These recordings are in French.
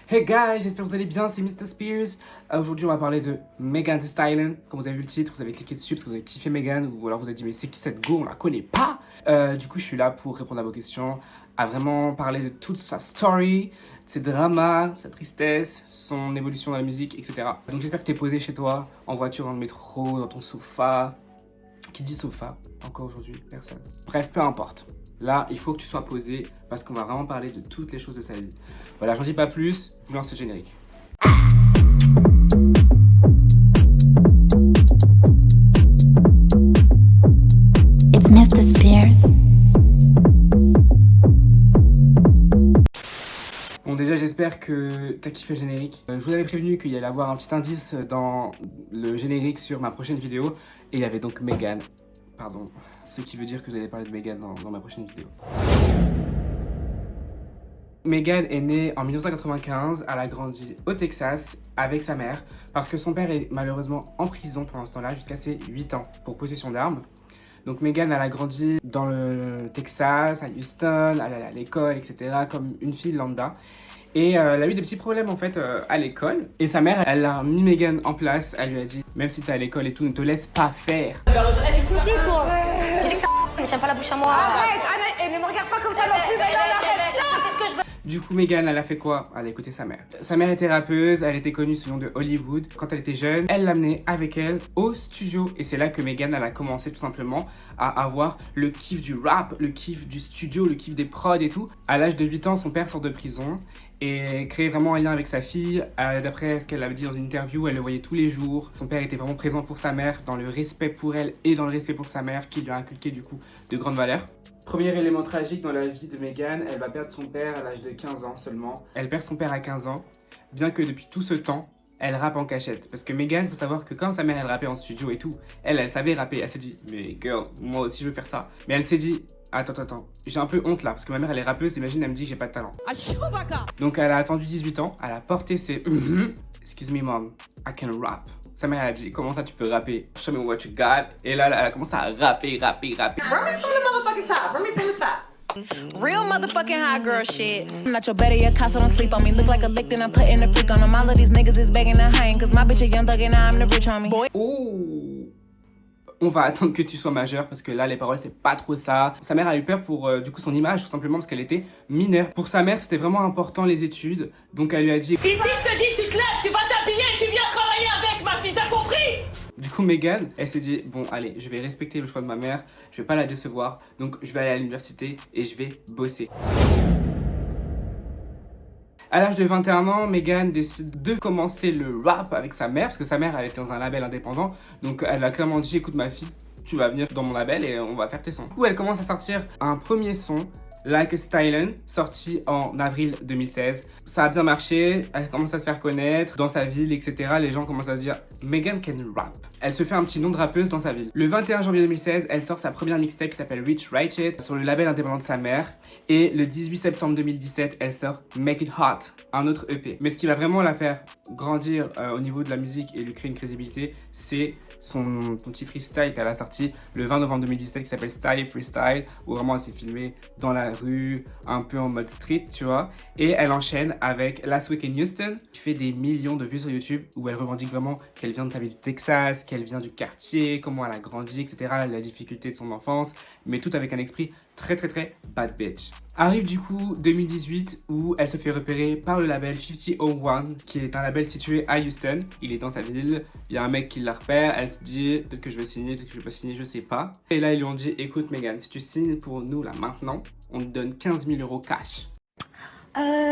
Hey guys, j'espère que vous allez bien, c'est Mr. Spears. Aujourd'hui on va parler de Megan Thee Stallion. Comme vous avez vu le titre, vous avez cliqué dessus parce que vous avez kiffé Megan, ou alors vous avez dit mais c'est qui cette go, on la connaît pas. Du coup je suis là pour répondre à vos questions, à vraiment parler de toute sa story, ses dramas, sa tristesse, son évolution dans la musique, etc. Donc j'espère que t'es posé chez toi, en voiture, dans le métro, dans ton sofa. Qui dit sofa encore aujourd'hui? Personne. Bref, peu importe. Là, il faut que tu sois posé parce qu'on va vraiment parler de toutes les choses de sa vie. Voilà, j'en dis pas plus, je vous lance le générique. It's Mr. Spears. Bon, déjà, j'espère que t'as kiffé le générique. Je vous avais prévenu qu'il y allait avoir un petit indice dans le générique sur ma prochaine vidéo. Et il y avait donc Megan. Pardon. Ce qui veut dire que j'allais parler de Megan dans ma prochaine vidéo. Megan est née en 1995, elle a grandi au Texas avec sa mère parce que son père est malheureusement en prison pendant ce temps-là jusqu'à ses 8 ans pour possession d'armes. Donc Megan, elle a grandi dans le Texas, à Houston, elle allait à l'école, etc. comme une fille lambda. Et elle a eu des petits problèmes en fait à l'école. Et sa mère, elle a mis Megan en place, elle lui a dit même si t'es à l'école et tout, ne te laisse pas faire. Elle est toute quoi. J'ai dit que ça ne tient pas la bouche à moi. Arrête, Anna, et ne me regarde pas comme ça non plus, mais arrête. Qu'est-ce que je veux? Du coup, Megan, elle a fait quoi? Elle a écouté sa mère. Sa mère était rappeuse, elle était connue sous le nom de Hollywood. Quand elle était jeune, elle l'amenait avec elle au studio. Et c'est là que Megan, elle a commencé tout simplement à avoir le kiff du rap, le kiff du studio, le kiff des prods et tout. À l'âge de 8 ans, son père sort de prison et crée vraiment un lien avec sa fille. D'après ce qu'elle avait dit dans une interview, elle le voyait tous les jours. Son père était vraiment présent pour sa mère, dans le respect pour elle et dans le respect pour sa mère, qui lui a inculqué du coup de grandes valeurs. Premier élément tragique dans la vie de Megan, elle va perdre son père à l'âge de 15 ans seulement. Elle perd son père à 15 ans, bien que depuis tout ce temps, elle rappe en cachette. Parce que Megan, il faut savoir que quand sa mère, elle rappait en studio et tout, elle savait rapper. Elle s'est dit, mais girl, moi aussi je veux faire ça. Mais elle s'est dit, attends, j'ai un peu honte là, parce que ma mère, elle est rappeuse, imagine, elle me dit que j'ai pas de talent. Donc elle a attendu 18 ans, elle a porté ses excuse me mom, I can rap. Sa mère, elle a dit, comment ça tu peux rapper? Show me what you got. Et là, elle a commencé à rapper. Run me from the motherfucking top. Run me from the top. Real motherfucking high girl shit. I'm not your better, your casa don't sleep on me. Look like a lick, then I'm putting a freak on them. All of these niggas is begging to hang, cause my bitch a young thug and I'm the rich homie. Boy. Oh, on va attendre que tu sois majeur parce que là les paroles c'est pas trop ça. Sa mère a eu peur pour du coup son image tout simplement parce qu'elle était mineure. Pour sa mère c'était vraiment important les études, donc elle lui a dit ici je te dis tu te lèves, tu vas t'habiller, tu viens travailler avec ma fille, t'as compris? Du coup Megan elle s'est dit bon allez je vais respecter le choix de ma mère, je vais pas la décevoir, donc je vais aller à l'université et je vais bosser. À l'âge de 21 ans, Megan décide de commencer le rap avec sa mère, parce que sa mère elle était dans un label indépendant, donc elle a clairement dit écoute ma fille, tu vas venir dans mon label et on va faire tes sons. Du coup elle commence à sortir un premier son, Like a Stallion, sorti en avril 2016. Ça a bien marché, elle commence à se faire connaître dans sa ville, etc. Les gens commencent à se dire Megan can rap. Elle se fait un petit nom de rappeuse dans sa ville. Le 21 janvier 2016, elle sort sa première mixtape qui s'appelle Rich Ratchet sur le label indépendant de sa mère. Et le 18 septembre 2017, elle sort Make It Hot, un autre EP. Mais ce qui va vraiment la faire grandir au niveau de la musique et lui créer une crédibilité, c'est son petit freestyle qu'elle a sorti le 20 novembre 2017 qui s'appelle Style Freestyle, où vraiment elle s'est filmée dans la rue, un peu en mode street, tu vois. Et elle enchaîne avec Last Week in Houston, qui fait des millions de vues sur YouTube, où elle revendique vraiment qu'elle vient de sa ville du Texas, qu'elle vient du quartier, comment elle a grandi, etc. La difficulté de son enfance, mais tout avec un esprit très bad bitch. Arrive du coup 2018 où elle se fait repérer par le label 5001 qui est un label situé à Houston. Il est dans sa ville, il y a un mec qui la repère, elle se dit peut-être que je vais signer, peut-être que je vais pas signer, je sais pas. Et là ils lui ont dit écoute Megan, si tu signes pour nous là maintenant, on te donne 15 000 € cash.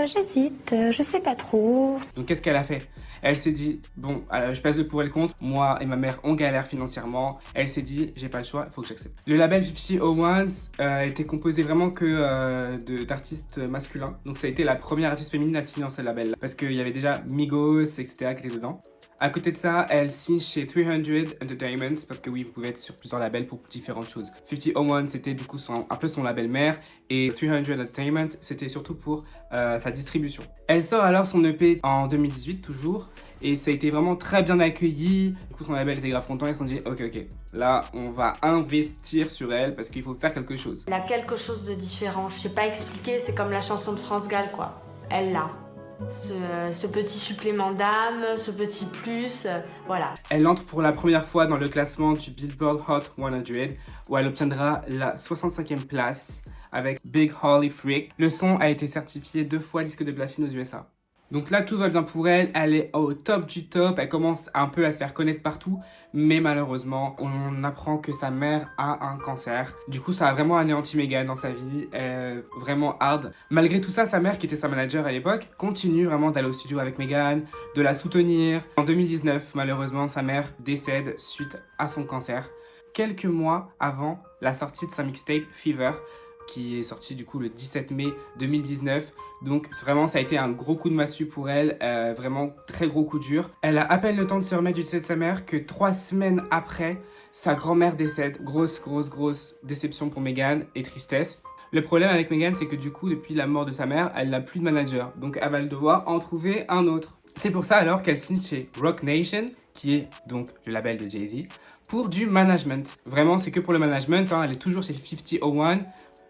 J'hésite, je sais pas trop. Donc qu'est-ce qu'elle a fait? Elle s'est dit, bon, je pèse le pour et le contre, moi et ma mère on galère financièrement. Elle s'est dit, j'ai pas le choix, il faut que j'accepte. Le label 5001 était composé vraiment que d'artistes masculins. Donc ça a été la première artiste féminine à signer dans ce label. Parce qu'il y avait déjà Migos, etc. qui étaient dedans. À côté de ça, elle signe chez 300 Entertainment parce que oui, vous pouvez être sur plusieurs labels pour différentes choses. 5001, c'était du coup un peu son label mère et 300 Entertainment, c'était surtout pour sa distribution. Elle sort alors son EP en 2018 toujours et ça a été vraiment très bien accueilli. Du coup, son label était grave content et ils se sont dit ok, là, on va investir sur elle parce qu'il faut faire quelque chose. Elle a quelque chose de différent, je sais pas expliquer, c'est comme la chanson de France Gall quoi. Elle l'a. ce petit supplément d'âme, ce petit plus, voilà. Elle entre pour la première fois dans le classement du Billboard Hot 100 où elle obtiendra la 65e place avec Big Holy Freak. Le son a été certifié 2 fois disque de platine aux USA. Donc là, tout va bien pour elle, elle est au top du top, elle commence un peu à se faire connaître partout, mais malheureusement, on apprend que sa mère a un cancer. Du coup, ça a vraiment anéanti Meghan dans sa vie, vraiment hard. Malgré tout ça, sa mère, qui était sa manager à l'époque, continue vraiment d'aller au studio avec Meghan, de la soutenir. En 2019, malheureusement, sa mère décède suite à son cancer. Quelques mois avant la sortie de sa mixtape Fever, qui est sorti du coup le 17 mai 2019. Donc vraiment ça a été un gros coup de massue pour elle, vraiment très gros coup dur. Elle a à peine le temps de se remettre du décès de sa mère que 3 semaines après, sa grand-mère décède. Grosse déception pour Meghan et tristesse. Le problème avec Meghan, c'est que du coup depuis la mort de sa mère, elle n'a plus de manager. Donc elle va devoir en trouver un autre. C'est pour ça alors qu'elle signe chez Roc Nation, qui est donc le label de Jay-Z, pour du management. Vraiment c'est que pour le management, hein. Elle est toujours chez 5001.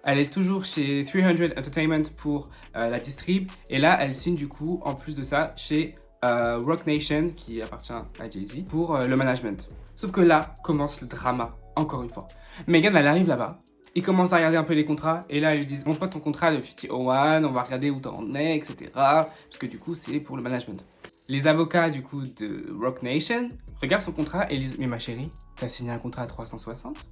Elle est toujours chez 300 Entertainment pour la distrib. Et là, elle signe du coup, en plus de ça, chez Roc Nation, qui appartient à Jay-Z, pour le management. Sauf que là, commence le drama, encore une fois. Meghan, elle arrive là-bas. Ils commencent à regarder un peu les contrats. Et là, ils lui disent, montre-moi ton contrat de 5001, on va regarder où t'en es, etc. Parce que du coup, c'est pour le management. Les avocats, du coup, de Roc Nation regardent son contrat et ils disent, mais ma chérie, t'as signé un contrat à 360 ?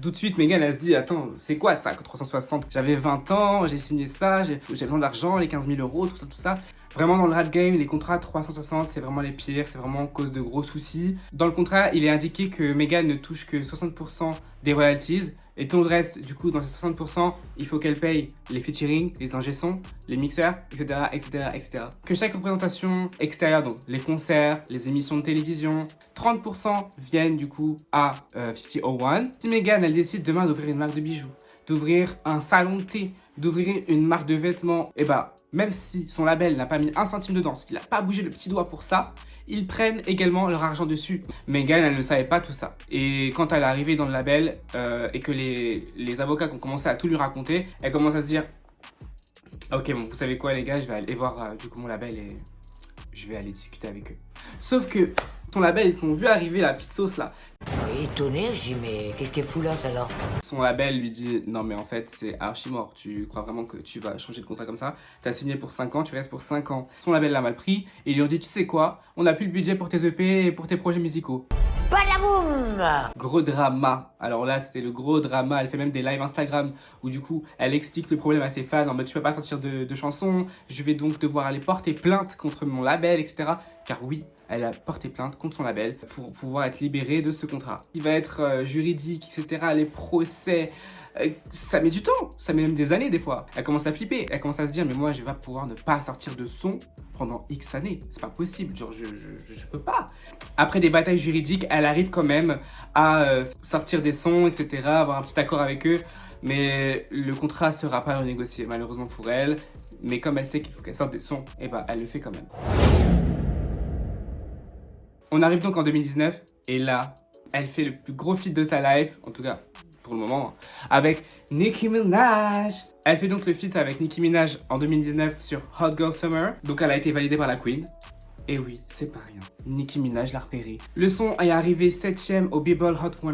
Tout de suite, Meghan, elle se dit, attends, c'est quoi ça, 360 ? J'avais 20 ans, j'ai signé ça, j'ai besoin d'argent, les 15 000 euros, tout ça. Vraiment, dans le rap game, les contrats 360, c'est vraiment les pires, c'est vraiment cause de gros soucis. Dans le contrat, il est indiqué que Meghan ne touche que 60% des royalties. Et tout le reste, du coup, dans ces 60%, il faut qu'elle paye les featuring, les ingé-sons, les mixeurs, etc. Que chaque représentation extérieure, donc les concerts, les émissions de télévision, 30% viennent du coup à 5001. Si Meghan, elle décide demain d'ouvrir une marque de bijoux, d'ouvrir un salon de thé, d'ouvrir une marque de vêtements, et bah, même si son label n'a pas mis 1 centime dedans, qu'il n'a pas bougé le petit doigt pour ça, ils prennent également leur argent dessus. Meghan, elle ne savait pas tout ça. Et quand elle est arrivée dans le label et que les avocats ont commencé à tout lui raconter, elle commence à se dire ok, bon, vous savez quoi les gars, je vais aller voir du coup mon label et je vais aller discuter avec eux. Sauf que son label, ils sont vus arriver la petite sauce là. Étonné, je dis mais qu'est-ce qu'elle fout là celle-là ? Son label lui dit non mais en fait c'est archi mort, tu crois vraiment que tu vas changer de contrat comme ça ? T'as signé pour 5 ans, tu restes pour 5 ans. Son label l'a mal pris et ils lui ont dit tu sais quoi, on n'a plus le budget pour tes EP et pour tes projets musicaux. Badaboum ! Gros drama. Alors là c'était le gros drama, elle fait même des lives Instagram où du coup elle explique le problème à ses fans en mode tu peux pas sortir de chansons, je vais donc devoir aller porter plainte contre mon label, etc. Car oui, elle a porté plainte contre son label pour pouvoir être libérée de ce contrat. Il va être juridique, etc. Les procès, ça met du temps, ça met même des années des fois. Elle commence à flipper, elle commence à se dire mais moi je vais pouvoir ne pas sortir de son pendant X années, c'est pas possible, genre je peux pas. Après des batailles juridiques, elle arrive quand même à sortir des sons, etc. Avoir un petit accord avec eux, mais le contrat sera pas renégocié malheureusement pour elle. Mais comme elle sait qu'il faut qu'elle sorte des sons, et bah elle le fait quand même. On arrive donc en 2019 et là, elle fait le plus gros feat de sa life, en tout cas pour le moment, avec Nicki Minaj. Elle fait donc le feat avec Nicki Minaj en 2019 sur Hot Girl Summer. Donc elle a été validée par la Queen. Et oui, c'est pas rien. Nicki Minaj l'a repéré. Le son est arrivé 7ème au Billboard Hot 100,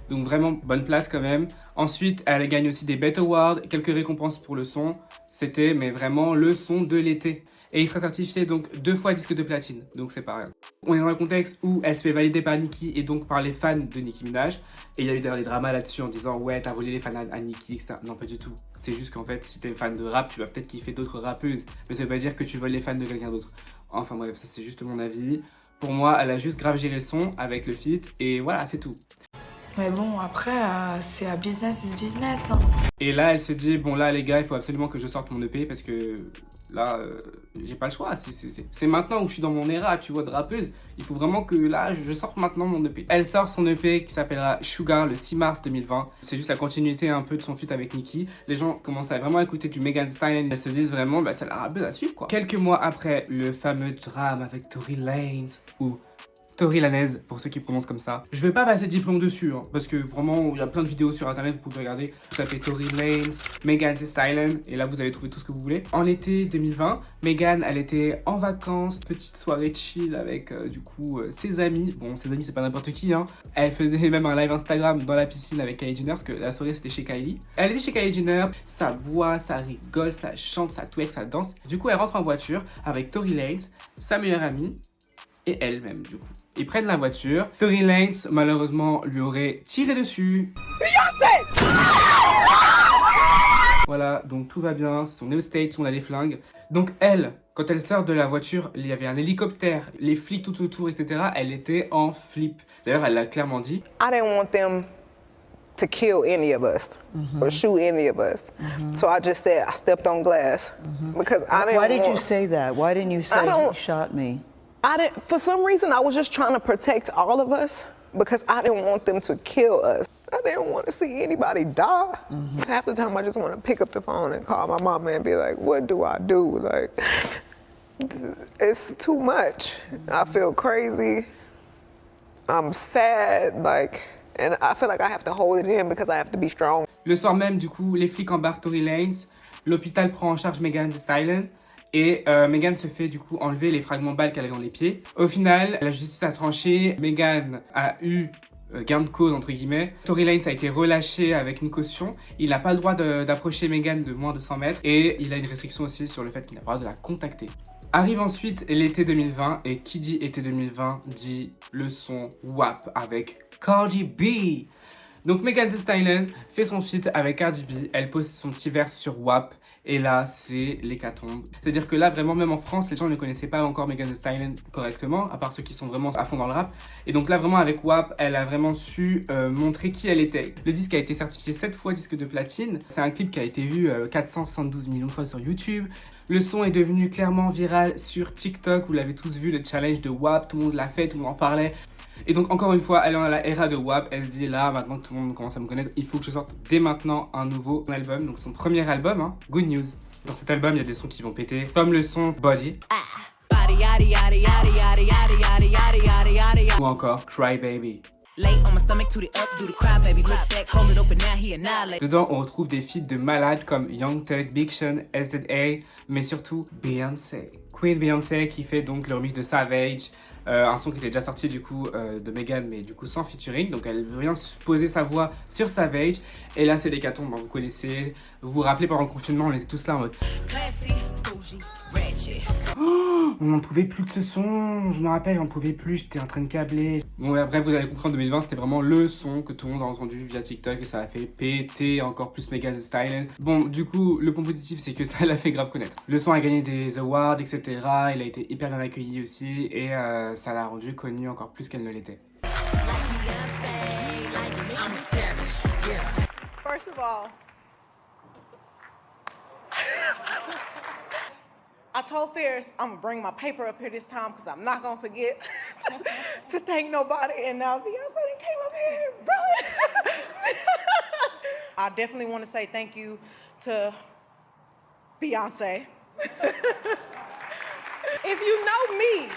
donc vraiment bonne place quand même. Ensuite, elle gagne aussi des BET Awards, quelques récompenses pour le son. C'était mais vraiment le son de l'été. Et il sera certifié donc 2 fois disque de platine, donc c'est pas rien. On est dans le contexte où elle se fait valider par Nicki et donc par les fans de Nicki Minaj. Et il y a eu d'ailleurs des dramas là-dessus en disant ouais t'as volé les fans à Nicki, etc. Non pas du tout. C'est juste qu'en fait si t'es fan de rap, tu vas peut-être kiffer d'autres rappeuses. Mais ça veut pas dire que tu voles les fans de quelqu'un d'autre. Enfin bref, ça c'est juste mon avis. Pour moi, elle a juste grave géré le son avec le feat et voilà, c'est tout. Mais bon, après, c'est à business is business. Hein. Et là, elle se dit, bon là les gars, il faut absolument que je sorte mon EP parce que là, j'ai pas le choix. C'est maintenant où je suis dans mon era, tu vois, de rappeuse. Il faut vraiment que là, je sorte maintenant mon EP. Elle sort son EP qui s'appellera Sugar le 6 mars 2020. C'est juste la continuité un peu de son feat avec Nicki. Les gens commencent à vraiment écouter du Megan Thee Stallion. Elles se disent vraiment, bah c'est la rappeuse à suivre quoi. Quelques mois après le fameux drame avec Tory Lanez où Tory Lanez, pour ceux qui prononcent comme ça. Je vais pas passer diplôme dessus, hein, parce que vraiment, il y a plein de vidéos sur internet, vous pouvez regarder. Vous tapez Tory Lanez, Megan Thee Stallion, et là vous allez trouver tout ce que vous voulez. En été 2020, Megan, elle était en vacances, petite soirée chill avec du coup ses amis. Bon, ses amis c'est pas n'importe qui, hein. Elle faisait même un live Instagram dans la piscine avec Kylie Jenner, parce que la soirée c'était chez Kylie. Elle était chez Kylie Jenner, ça boit, ça rigole, ça chante, ça twerk, ça danse. Du coup, elle rentre en voiture avec Tory Lanez, sa meilleure amie, et elle-même du coup. Ils prennent la voiture. Tory Lanez, malheureusement, lui aurait tiré dessus. Voilà, donc tout va bien. On est aux States, on a des flingues. Donc elle, quand elle sort de la voiture, il y avait un hélicoptère, les flics tout autour, etc. Elle était en flip. D'ailleurs, elle l'a clairement dit. I didn't want them to kill any of us or shoot any of us. So I just said I stepped on glass because I didn't. Why did you say that? Why didn't you say he shot me? I didn't. For some reason, I was just trying to protect all of us because I didn't want them to kill us. I didn't want to see anybody die. Half the time, I just want to pick up the phone and call my mama and be like, "What do I do?" Like, it's too much. I feel crazy. I'm sad. Like. And I feel like I have to hold it in because I have to be strong. Le soir même, du coup, les flics embarquent Tory Lanez. L'hôpital prend en charge Megan Thee Stallion. Et Megan se fait du coup enlever les fragments balles qu'elle avait dans les pieds. Au final, la justice a tranché. Megan a eu gain de cause entre guillemets. Tory Lanez a été relâché avec une caution. Il n'a pas le droit d'approcher Megan de moins de 100 mètres. Et il a une restriction aussi sur le fait qu'il n'a pas le droit de la contacter. Arrive ensuite l'été 2020. Et qui dit été 2020 dit le son WAP avec Cardi B. Donc Megan Thee Stallion fait son feat avec Cardi B, elle pose son petit verse sur WAP et là c'est l'hécatombe. C'est-à-dire que là vraiment même en France les gens ne connaissaient pas encore Megan Thee Stallion correctement, à part ceux qui sont vraiment à fond dans le rap. Et donc là vraiment avec WAP elle a vraiment su montrer qui elle était. Le disque a été certifié 7 fois disque de platine, c'est un clip qui a été vu 472 millions de fois sur YouTube. Le son est devenu clairement viral sur TikTok, vous l'avez tous vu, le challenge de WAP, tout le monde l'a fait, tout le monde en parlait. Et donc encore une fois, elle est dans la era de WAP, elle se dit là, maintenant que tout le monde commence à me connaître, il faut que je sorte dès maintenant un nouveau album, donc son premier album, hein, Good News. Dans cet album, il y a des sons qui vont péter, comme le son Body. Ou encore Cry Baby. Dedans, on retrouve des feats de malades comme Young Thug, Big Sean, SZA, mais surtout Beyoncé. Queen Beyoncé qui fait donc le remix de Savage, un son qui était déjà sorti du coup de Megan, mais du coup sans featuring. Donc elle vient poser sa voix sur Savage. Et là c'est l'hécatombe, hein, vous connaissez. Vous vous rappelez pendant le confinement, on était tous là en mode... Oh, on n'en pouvait plus de ce son, je me rappelle, j'en pouvais plus, j'étais en train de câbler. Bon, bref, vous avez compris, en 2020, c'était vraiment le son que tout le monde a entendu via TikTok et ça a fait péter encore plus Megan Thee Stallion. Bon, du coup, le point positif, c'est que ça l'a fait grave connaître. Le son a gagné des awards, etc. Il a été hyper bien accueilli aussi et ça l'a rendu connu encore plus qu'elle ne l'était. First of all, I told Fierce I'm gonna bring my paper up here this time because I'm not gonna forget to thank nobody. And now Beyonce came up here, bro. I definitely want to say thank you to Beyonce. If you know me,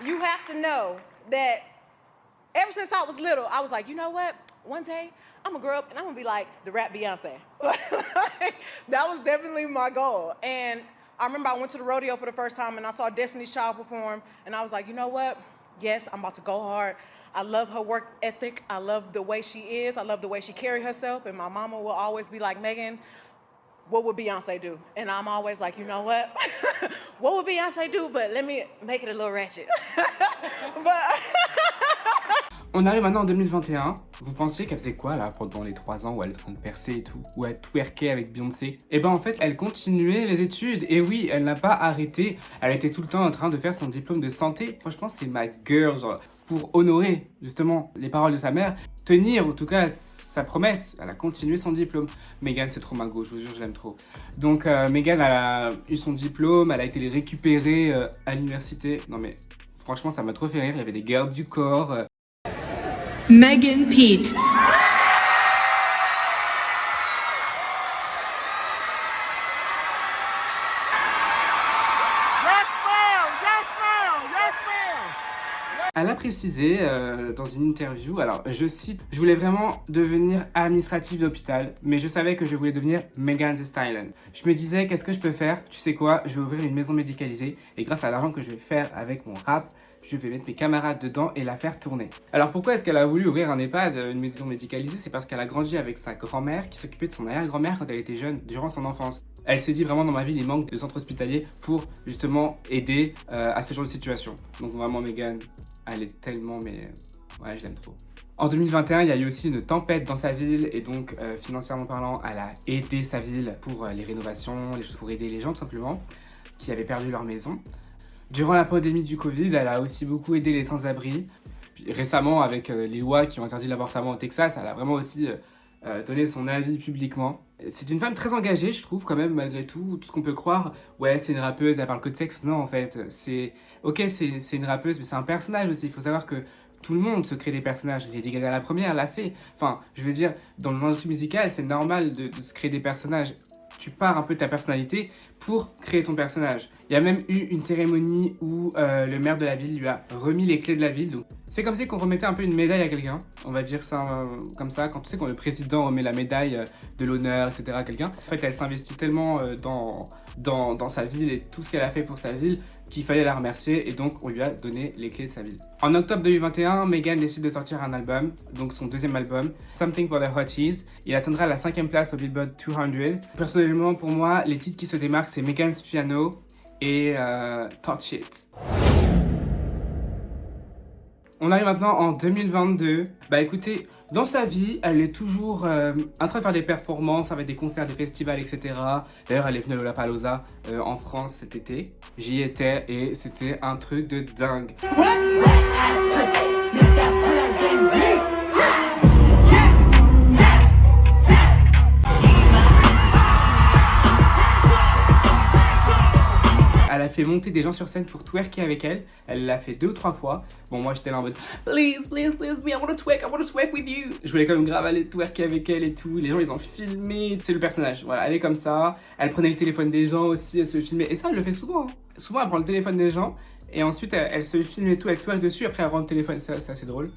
you have to know that ever since I was little, I was like, you know what? One day I'm gonna grow up and I'm gonna be like the rap Beyonce. That was definitely my goal. And I remember I went to the rodeo for the first time and I saw Destiny's Child perform and I was like, you know what? Yes, I'm about to go hard. I love her work ethic. I love the way she is. I love the way she carries herself. And my mama will always be like, Megan, what would Beyonce do? And I'm always like, you know what? What would Beyonce do? But let me make it a little ratchet. On arrive maintenant en 2021. Vous pensiez qu'elle faisait quoi là pendant les 3 ans où elle est en train de percer et tout, où elle twerkait avec Beyoncé? Et ben en fait elle continuait les études. Et oui, elle n'a pas arrêté. Elle était tout le temps en train de faire son diplôme de santé. Franchement c'est ma girl, genre, pour honorer justement les paroles de sa mère, tenir en tout cas sa promesse. Elle a continué son diplôme. Megan c'est trop ma go, je vous jure je l'aime trop. Donc Megan a eu son diplôme, elle a été récupérée à l'université. Non mais franchement ça m'a trop fait rire, il y avait des gardes du corps. Megan Pete. Yes, Elle a précisé dans une interview, alors je cite, « Je voulais vraiment devenir administrative d'hôpital, mais je savais que je voulais devenir Megan Thee Stallion. Je me disais, qu'est-ce que je peux faire? Tu sais quoi? Je vais ouvrir une maison médicalisée et grâce à l'argent que je vais faire avec mon rap, je vais mettre mes camarades dedans et la faire tourner. » Alors pourquoi est-ce qu'elle a voulu ouvrir un EHPAD, une maison médicalisée? C'est parce qu'elle a grandi avec sa grand-mère qui s'occupait de son arrière-grand-mère quand elle était jeune, durant son enfance. Elle s'est dit vraiment dans ma ville il manque de centres hospitaliers pour justement aider à ce genre de situation. Donc vraiment Megan, elle est tellement, mais ouais, je l'aime trop. En 2021, il y a eu aussi une tempête dans sa ville et donc financièrement parlant, elle a aidé sa ville pour les rénovations, les choses pour aider les gens tout simplement qui avaient perdu leur maison. Durant la pandémie du Covid, elle a aussi beaucoup aidé les sans-abri. Récemment, avec les lois qui ont interdit l'avortement au Texas, elle a vraiment aussi donné son avis publiquement. C'est une femme très engagée, je trouve, quand même, malgré tout ce qu'on peut croire. Ouais, c'est une rappeuse, elle parle que de sexe. Non, en fait, c'est une rappeuse, mais c'est un personnage aussi. Il faut savoir que tout le monde se crée des personnages. Lady Gaga la première l'a fait. Enfin, je veux dire, dans l'industrie musicale, c'est normal de se créer des personnages. Tu pars un peu de ta personnalité pour créer ton personnage. Il y a même eu une cérémonie où le maire de la ville lui a remis les clés de la ville. Donc, c'est comme si on remettait un peu une médaille à quelqu'un. On va dire ça comme ça. Quand tu sais, quand le président remet la médaille de l'honneur, etc. à quelqu'un. En fait, elle s'investit tellement dans sa ville et tout ce qu'elle a fait pour sa ville qu'il fallait la remercier et donc on lui a donné les clés de sa ville. En octobre 2021, Megan décide de sortir un album, donc son deuxième album, Something for the Hotties. Il atteindra la 5e place au Billboard 200. Personnellement, pour moi, les titres qui se démarquent, c'est Megan's Piano et Touch It. On arrive maintenant en 2022. Bah écoutez, dans sa vie, elle est toujours en train de faire des performances avec des concerts, des festivals, etc. D'ailleurs, elle est venue à Lollapalooza en France cet été. J'y étais et c'était un truc de dingue. Elle a fait monter des gens sur scène pour twerker avec elle. Elle l'a fait 2 ou 3 fois. Bon, moi j'étais là en mode please, please, please, me, I wanna twerk with you. Je voulais quand même grave aller twerker avec elle et tout. Les gens ils ont filmé. C'est le personnage. Voilà, elle est comme ça. Elle prenait le téléphone des gens aussi, elle se filmait. Et ça, elle le fait souvent. Hein. Souvent, elle prend le téléphone des gens et ensuite elle se filme et tout, elle twerk dessus. Après, elle rend le téléphone. C'est assez drôle.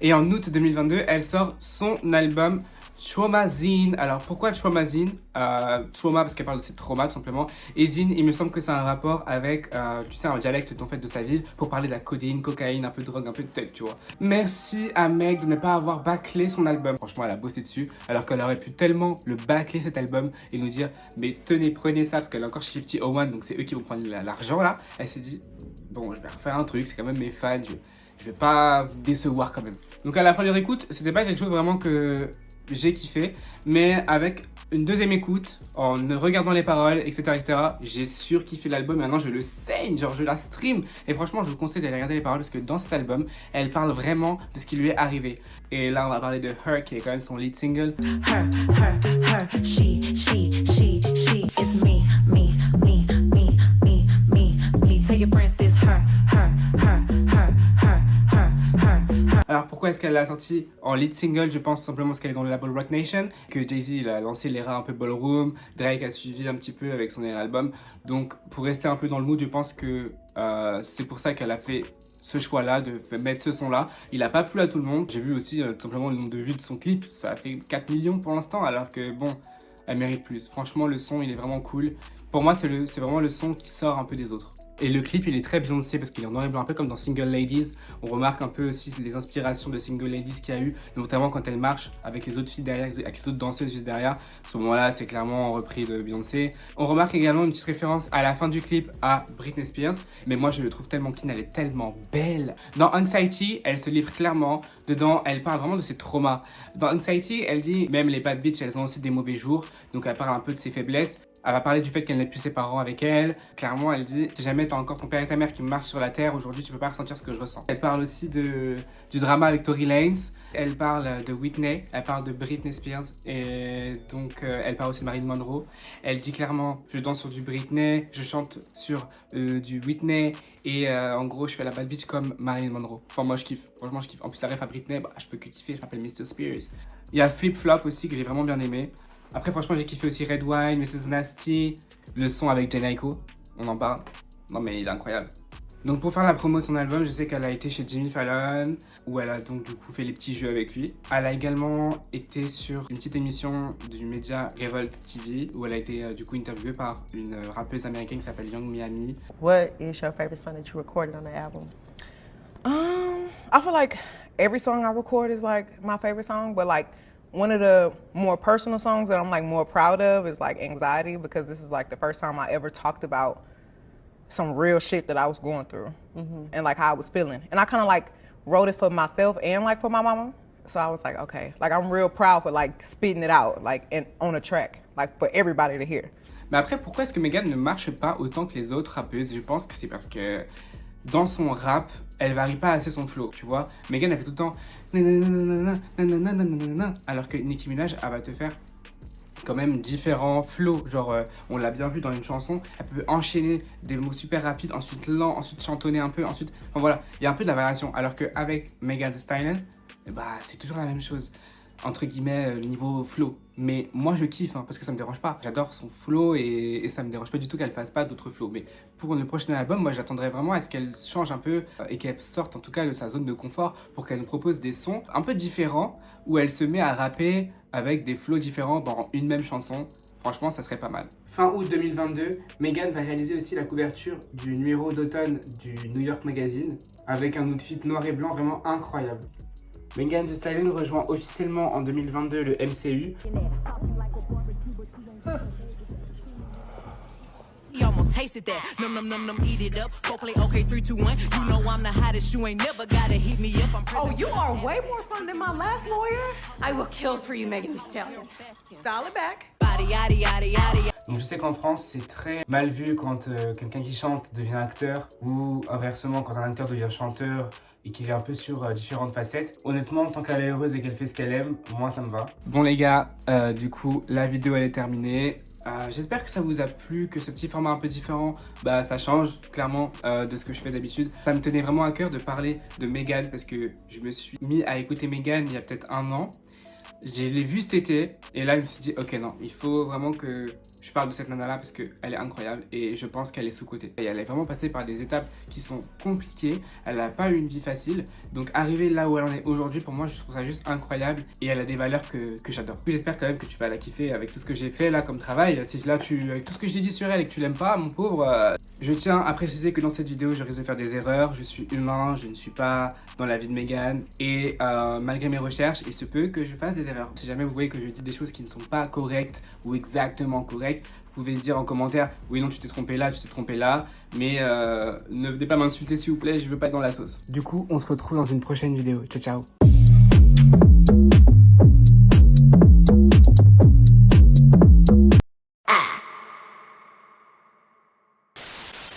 Et en août 2022, elle sort son album Trauma Zine. Alors pourquoi Trauma Zine? Trauma parce qu'elle parle de ses traumas tout simplement. Et Zine, il me semble que c'est un rapport avec, tu sais, un dialecte en fait de sa ville pour parler de la codéine, cocaïne, un peu de drogue, un peu de tech, tu vois. Merci à Meg de ne pas avoir bâclé son album. Franchement, elle a bossé dessus alors qu'elle aurait pu tellement le bâcler cet album et nous dire mais tenez, prenez ça parce qu'elle est encore chez 5001 donc c'est eux qui vont prendre l'argent là. Elle s'est dit bon, je vais refaire un truc, c'est quand même mes fans, je vais pas vous décevoir quand même. Donc à la première écoute, c'était pas quelque chose vraiment que j'ai kiffé, mais avec une deuxième écoute, en regardant les paroles, etc., j'ai surkiffé l'album. Maintenant, je le saigne, genre je la stream. Et franchement, je vous conseille d'aller regarder les paroles parce que dans cet album, elle parle vraiment de ce qui lui est arrivé. Et là, on va parler de Her, qui est quand même son lead single. Her, she, it's me. Tell your friends this her. Alors pourquoi est-ce qu'elle l'a sorti en lead single? Je pense tout simplement parce qu'elle est dans le label Roc Nation, que Jay-Z il a lancé l'era un peu ballroom, Drake a suivi un petit peu avec son dernier album. Donc pour rester un peu dans le mood, je pense que c'est pour ça qu'elle a fait ce choix-là de mettre ce son-là. Il a pas plu à tout le monde. J'ai vu aussi tout simplement le nombre de vues de son clip, ça a fait 4 millions pour l'instant, alors que bon, elle mérite plus. Franchement, le son il est vraiment cool. Pour moi, c'est vraiment le son qui sort un peu des autres. Et le clip il est très Beyoncé parce qu'il est en noir et blanc, un peu comme dans Single Ladies. On remarque un peu aussi les inspirations de Single Ladies qu'il y a eu, notamment quand elle marche avec les autres filles derrière, avec les autres danseuses juste derrière. À ce moment-là, c'est clairement repris de Beyoncé. On remarque également une petite référence à la fin du clip à Britney Spears, mais moi je le trouve tellement clean, elle est tellement belle. Dans Anxiety, elle se livre clairement. Dedans, elle parle vraiment de ses traumas. Dans Anxiety, elle dit même les bad bitches, elles ont aussi des mauvais jours. Donc elle parle un peu de ses faiblesses. Elle va parler du fait qu'elle n'ait plus ses parents avec elle. Clairement, elle dit si jamais t'as encore ton père et ta mère qui marchent sur la terre, aujourd'hui tu peux pas ressentir ce que je ressens. Elle parle aussi du drama avec Tory Lanez. Elle parle de Whitney, elle parle de Britney Spears et donc elle parle aussi de Marilyn Monroe. Elle dit clairement je danse sur du Britney, je chante sur du Whitney et en gros je fais la bad bitch comme Marilyn Monroe. Enfin moi je kiffe, franchement je kiffe. En plus la ref à Britney, bah, je peux que kiffer, je m'appelle Mr. Spears. Il y a Flip Flop aussi que j'ai vraiment bien aimé. Après franchement j'ai kiffé aussi Red Wine, Mrs. Nasty, le son avec Jhené Aiko, on en parle. Non mais il est incroyable. Donc pour faire la promo de son album, je sais qu'elle a été chez Jimmy Fallon, où elle a donc du coup fait les petits jeux avec lui. Elle a également été sur une petite émission du média Revolt TV, où elle a été du coup interviewée par une rappeuse américaine qui s'appelle Young Miami. What is your favorite song that you recorded on the album? I feel like every song I record is like my favorite song, but like one of the more personal songs that I'm like more proud of is like Anxiety, because this is like the first time I ever talked about some real shit that I was going through and like how I was feeling. And I kind of like wrote it for myself and like for my mama. So I was like, okay, like I'm real proud for like spitting it out like on a track, like for everybody to hear. Mais après, pourquoi est-ce que Megan ne marche pas autant que les autres rappeuses? Je pense que c'est parce que dans son rap, elle varie pas assez son flow, tu vois. Megan, elle fait tout le temps alors que Nicki Minaj, elle va te faire quand même différents flows. Genre, on l'a bien vu dans une chanson, elle peut enchaîner des mots super rapides, ensuite lent, ensuite chantonner un peu, ensuite... Enfin voilà, il y a un peu de la variation. Alors qu'avec Megan Thee Stallion, bah, c'est toujours la même chose. Entre guillemets, niveau flow. Mais moi, je kiffe, parce que ça me dérange pas. J'adore son flow et ça me dérange pas du tout qu'elle fasse pas d'autres flows. Mais pour le prochain album, moi, j'attendrais vraiment à ce qu'elle change un peu et qu'elle sorte en tout cas de sa zone de confort pour qu'elle nous propose des sons un peu différents où elle se met à rapper avec des flows différents dans une même chanson. Franchement, ça serait pas mal. Fin août 2022, Megan va réaliser aussi la couverture du numéro d'automne du New York Magazine avec un outfit noir et blanc vraiment incroyable. Megan Thee Stallion rejoint officiellement en 2022 le MCU. Oh, you are way more fun than my last lawyer. I will kill for you, Megan Thee Stallion. Dial it back. Donc je sais qu'en France, c'est très mal vu quand quelqu'un qui chante devient acteur ou inversement quand un acteur devient chanteur et qu'il est un peu sur différentes facettes. Honnêtement, tant qu'elle est heureuse et qu'elle fait ce qu'elle aime, moi ça me va. Bon les gars, du coup, la vidéo elle est terminée. J'espère que ça vous a plu, que ce petit format un peu différent, bah ça change clairement de ce que je fais d'habitude. Ça me tenait vraiment à cœur de parler de Megan parce que je me suis mis à écouter Megan il y a peut-être 1 an. Je l'ai vue cet été et là je me suis dit ok non, il faut vraiment que je parle de cette nana là parce qu'elle est incroyable et je pense qu'elle est sous-cotée. Et elle est vraiment passée par des étapes qui sont compliquées, elle n'a pas eu une vie facile, donc arriver là où elle en est aujourd'hui pour moi je trouve ça juste incroyable et elle a des valeurs que j'adore. J'espère quand même que tu vas la kiffer avec tout ce que j'ai fait là comme travail. Si là avec tout ce que j'ai dit sur elle et que tu l'aimes pas mon pauvre, je tiens à préciser que dans cette vidéo je risque de faire des erreurs, je suis humain, je ne suis pas dans la vie de Megan et malgré mes recherches il se peut que je fasse des erreurs. Si jamais vous voyez que je dis des choses qui ne sont pas correctes ou exactement correctes, vous pouvez me dire en commentaire, oui non tu t'es trompé là, mais ne venez pas m'insulter s'il vous plaît, je veux pas être dans la sauce. Du coup, on se retrouve dans une prochaine vidéo. Ciao ciao.